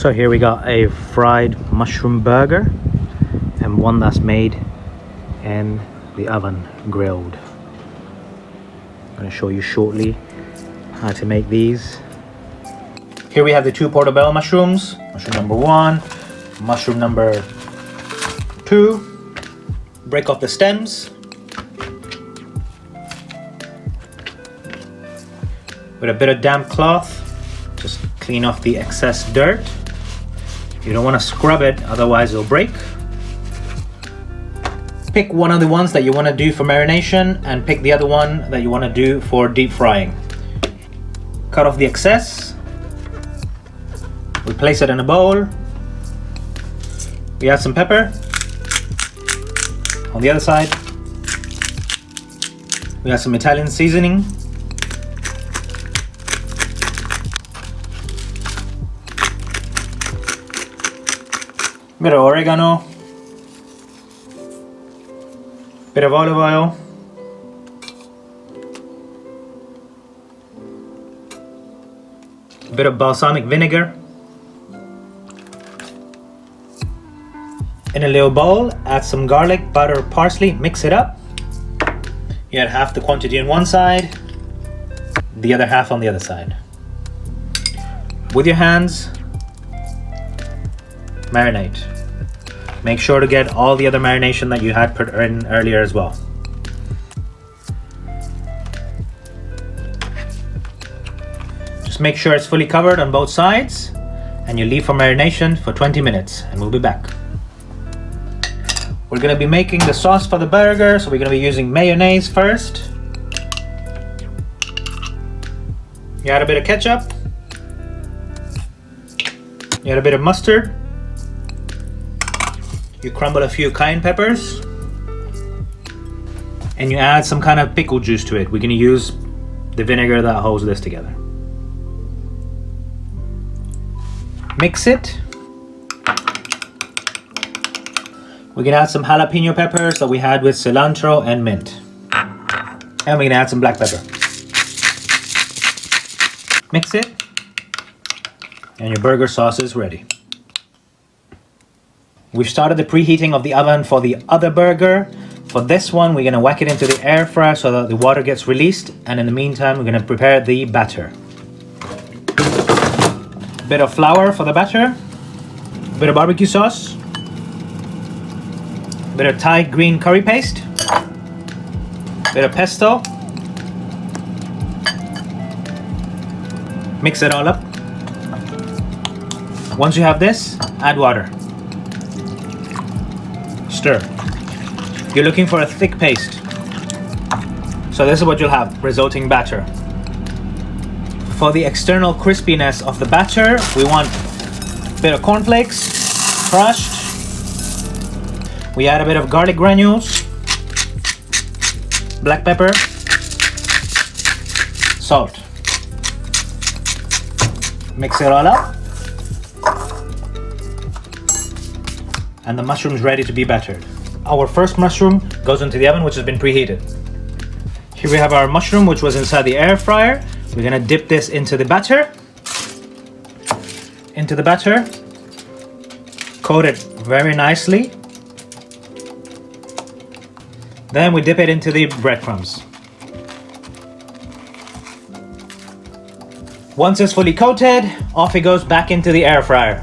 So here we got a fried mushroom burger and one that's made in the oven, grilled. I'm going to show you shortly how to make these. Here we have the two portobello mushrooms. Mushroom number 1, mushroom number 2. Break off the stems. With a bit of damp cloth, just clean off the excess dirt. You don't want to scrub it, otherwise it'll break. Pick one of the ones that you want to do for marination and pick the other one that you want to do for deep frying. Cut off the excess. We place it in a bowl. We add some pepper. On the other side, we add some Italian seasoning. Bit of oregano, bit of olive oil, a bit of balsamic vinegar. In a little bowl, add some garlic, butter, parsley, mix it up. You add half the quantity on one side, the other half on the other side. With your hands, marinate. Make sure to get all the other marination that you had put in earlier as well. Just make sure it's fully covered on both sides and you leave for marination for 20 minutes and we'll be back. We're going to be making the sauce for the burger, so we're going to be using mayonnaise first. You add a bit of ketchup. You add a bit of mustard. You crumble a few cayenne peppers and you add some kind of pickle juice to it. We're going to use the vinegar that holds this together. Mix it. We're going to add some jalapeno peppers that we had with cilantro and mint. And we're going to add some black pepper. Mix it. And your burger sauce is ready. We've started the preheating of the oven for the other burger. For this one, we're going to whack it into the air fryer so that the water gets released. And in the meantime, we're going to prepare the batter. A bit of flour for the batter. A bit of barbecue sauce. A bit of Thai green curry paste. A bit of pesto. Mix it all up. Once you have this, add water. Stir. You're looking for a thick paste. So this is what you'll have, resulting batter. For the external crispiness of the batter, we want a bit of cornflakes, crushed. We add a bit of garlic granules, black pepper, salt. Mix it all up. And the mushroom's ready to be battered. Our first mushroom goes into the oven, which has been preheated. Here we have our mushroom, which was inside the air fryer. We're gonna dip this into the batter. Coat it very nicely. Then we dip it into the breadcrumbs. Once it's fully coated, off it goes back into the air fryer.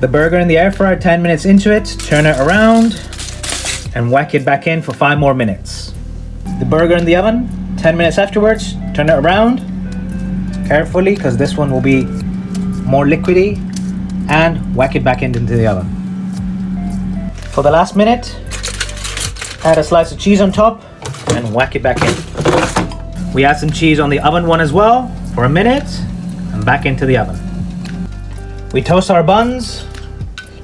The burger in the air fryer, 10 minutes into it, turn it around and whack it back in for 5 more minutes. The burger in the oven, 10 minutes afterwards, turn it around carefully because this one will be more liquidy, and whack it back into the oven. For the last minute, add a slice of cheese on top and whack it back in. We add some cheese on the oven one as well for a minute and back into the oven. We toast our buns.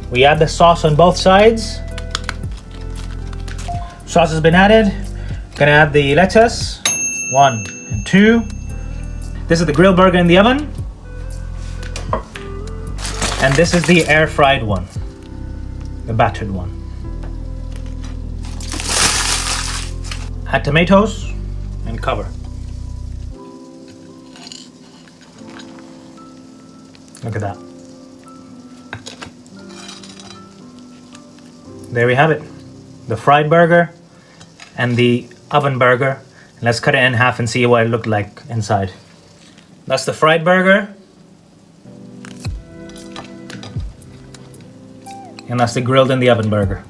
We add the sauce on both sides. Sauce has been added. Gonna add the lettuce. 1 and 2. This is the grilled burger in the oven. And this is the air fried one, the battered one. Add tomatoes and cover. Look at that. There we have it. The fried burger and the oven burger. Let's cut it in half and see what it looked like inside. That's the fried burger. And that's the grilled in the oven burger.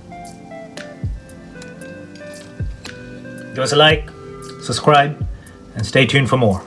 Give us a like, subscribe, and stay tuned for more.